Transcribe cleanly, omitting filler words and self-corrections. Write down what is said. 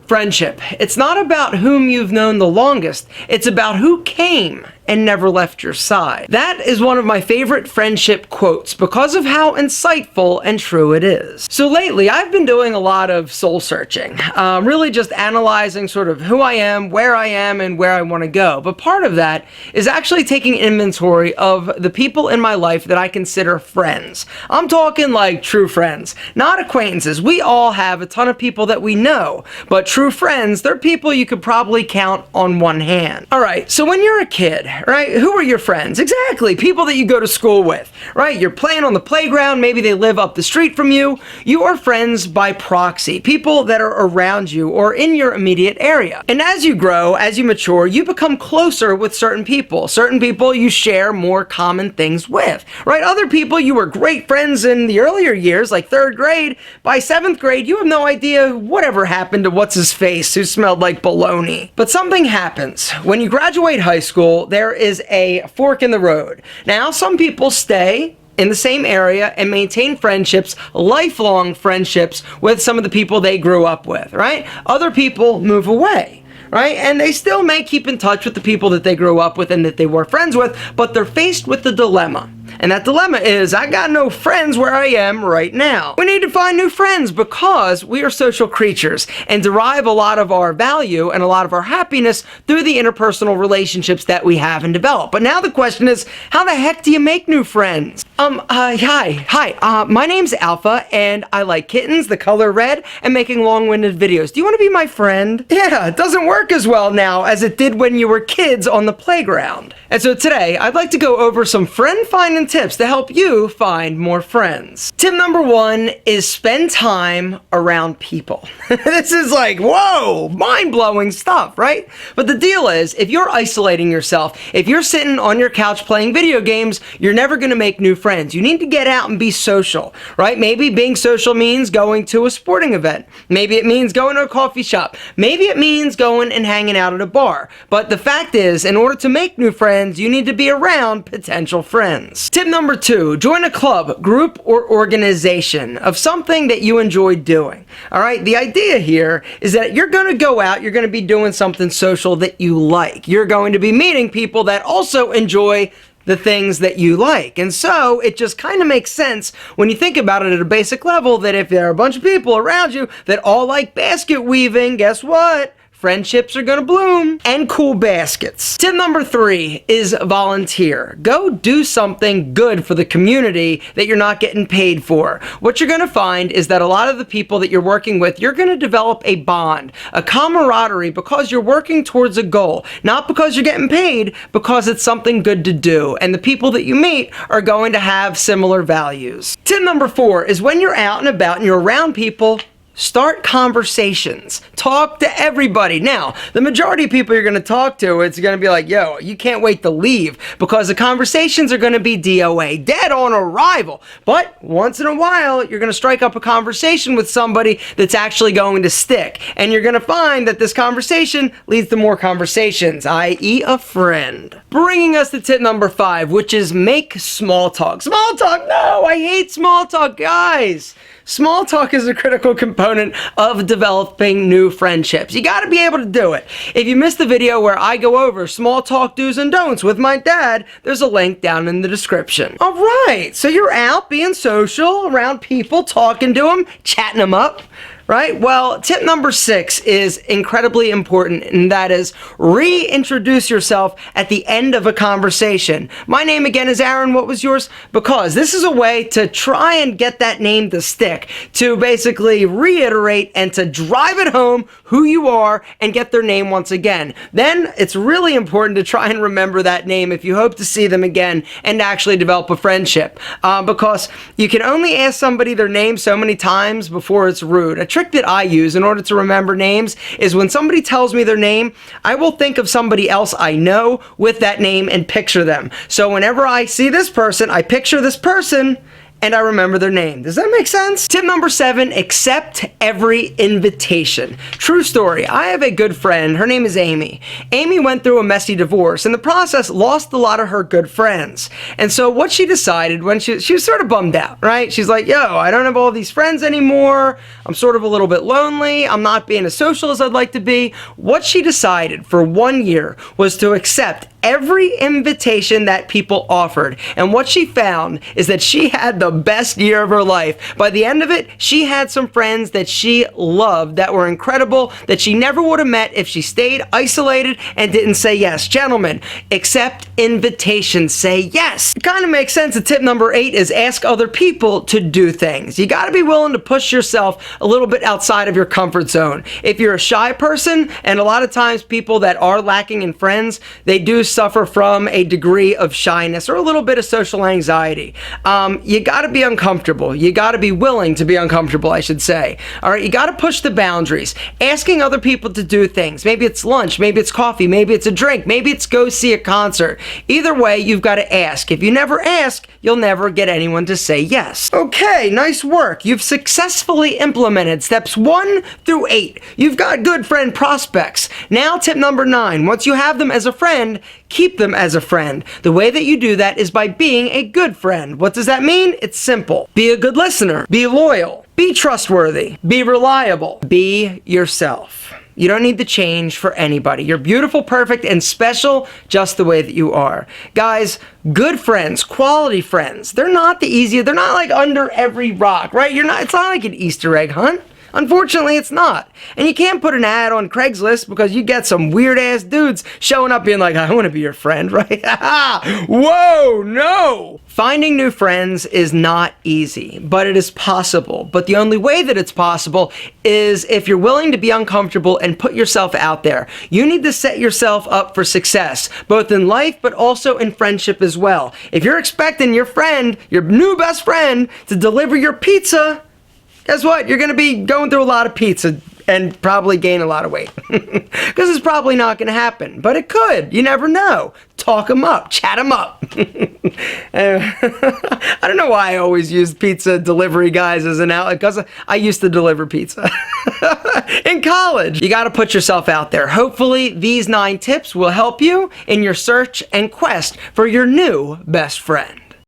Friendship. It's not about whom you've known the longest, it's about who came and never left your side. That is one of my favorite friendship quotes because of how insightful and true it is. So lately, I've been doing a lot of soul searching, really just analyzing sort of who I am, and where I want to go. But part of that is actually taking inventory of the people in my life that I consider friends. I'm talking like true friends, not acquaintances. We all have a ton of people that we know, but true friends, they're people you could probably count on one hand. All right, so when you're a kid, right? Who are your friends? Exactly, people that you go to school with, right? You're playing on the playground, maybe they live up the street from you. You are friends by proxy, people that are around you or in your immediate area. And as you grow, as you mature, you become closer with certain people. Certain people you share more common things with, right? Other people you were great friends in the earlier years, like 3rd grade. By 7th grade, you have no idea whatever happened to what's his face who smelled like bologna. But something happens. When you graduate high school, there is a fork in the road. Now, some people stay in the same area and maintain friendships, lifelong friendships with some of the people they grew up with, right? Other people move away, right? And they still may keep in touch with the people that they grew up with and that they were friends with, but they're faced with the dilemma. And that dilemma is, I got no friends where I am right now. We need to find new friends because we are social creatures and derive a lot of our value and a lot of our happiness through the interpersonal relationships that we have and develop. But now the question is, how the heck do you make new friends? Hi, my name's Alpha and I like kittens, the color red, and making long-winded videos. Do you want to be my friend? Yeah, it doesn't work as well now as it did when you were kids on the playground. And so today, I'd like to go over some friend-finding tips to help you find more friends. Tip number 1 is spend time around people. This is like, whoa, mind-blowing stuff, right? But the deal is, if you're isolating yourself, if you're sitting on your couch playing video games, you're never going to make new friends. You need to get out and be social, right? Maybe being social means going to a sporting event. Maybe it means going to a coffee shop. Maybe it means going and hanging out at a bar. But the fact is, in order to make new friends, you need to be around potential friends. Tip number 2, join a club, group, or organization of something that you enjoy doing. All right, the idea here is that you're going to go out, you're going to be doing something social that you like. You're going to be meeting people that also enjoy the things that you like. And so it just kind of makes sense when you think about it at a basic level that if there are a bunch of people around you that all like basket weaving, guess what? Friendships are gonna bloom. And cool baskets. Tip number 3 is volunteer. Go do something good for the community that you're not getting paid for. What you're gonna find is that a lot of the people that you're working with, you're gonna develop a bond, a camaraderie, because you're working towards a goal. Not because you're getting paid, because it's something good to do. And the people that you meet are going to have similar values. Tip number 4 is when you're out and about and you're around people, start conversations. Talk to everybody. Now, the majority of people you're going to talk to, it's going to be like, yo, you can't wait to leave because the conversations are going to be DOA, dead on arrival. But once in a while, you're going to strike up a conversation with somebody that's actually going to stick. And you're going to find that this conversation leads to more conversations, i.e. a friend. Bringing us to tip number 5, which is make small talk. Small talk? No, I hate small talk, guys. Small talk is a critical component of developing new friendships. You gotta be able to do it. If you missed the video where I go over small talk do's and don'ts with my dad, there's a link down in the description. All right, so you're out being social, around people, talking to them, chatting them up. Right? Well, tip number 6 is incredibly important, and that is reintroduce yourself at the end of a conversation. My name again is Aaron. What was yours? Because this is a way to try and get that name to stick, to basically reiterate and to drive it home who you are and get their name once again. Then it's really important to try and remember that name if you hope to see them again and actually develop a friendship. Because you can only ask somebody their name so many times before it's rude. A trick that I use in order to remember names is when somebody tells me their name, I will think of somebody else I know with that name and picture them. So whenever I see this person, I picture this person, and I remember their name. Does that make sense? Tip number 7, accept every invitation. True story. I have a good friend. Her name is Amy. Amy went through a messy divorce. In the process, lost a lot of her good friends. And so what she decided when she was sort of bummed out, right? She's like, yo, I don't have all these friends anymore. I'm sort of a little bit lonely. I'm not being as social as I'd like to be. What she decided for 1 year was to accept every invitation that people offered. And what she found is that she had the best year of her life. By the end of it, she had some friends that she loved that were incredible, that she never would have met if she stayed isolated and didn't say yes. Gentlemen, accept invitations. Say yes. It kind of makes sense. Tip number 8 is ask other people to do things. You got to be willing to push yourself a little bit outside of your comfort zone. If you're a shy person, and a lot of times people that are lacking in friends, they do suffer from a degree of shyness or a little bit of social anxiety. You got to be uncomfortable. You got to be willing to be uncomfortable, I should say. All right, you got to push the boundaries. Asking other people to do things. Maybe it's lunch, maybe it's coffee, maybe it's a drink, maybe it's go see a concert. Either way, you've got to ask. If you never ask, you'll never get anyone to say yes. Okay, nice work. You've successfully implemented steps 1 through 8. You've got good friend prospects. Now, tip number 9. Once you have them as a friend, keep them as a friend. The way that you do that is by being a good friend. What does that mean? It's simple. Be a good listener. Be loyal. Be trustworthy. Be reliable. Be yourself. You don't need to change for anybody. You're beautiful, perfect, and special just the way that you are. Guys, good friends, quality friends, they're not the easiest. They're not like under every rock, right? It's not like an Easter egg hunt. Unfortunately, it's not. And you can't put an ad on Craigslist because you get some weird-ass dudes showing up being like, I want to be your friend, right? Whoa, no! Finding new friends is not easy, but it is possible. But the only way that it's possible is if you're willing to be uncomfortable and put yourself out there. You need to set yourself up for success, both in life but also in friendship as well. If you're expecting your friend, your new best friend, to deliver your pizza, guess what? You're going to be going through a lot of pizza and probably gain a lot of weight. Because it's probably not going to happen. But it could. You never know. Talk them up. Chat them up. I don't know why I always use pizza delivery guys as an outlet. Because I used to deliver pizza in college. You got to put yourself out there. Hopefully these 9 tips will help you in your search and quest for your new best friend.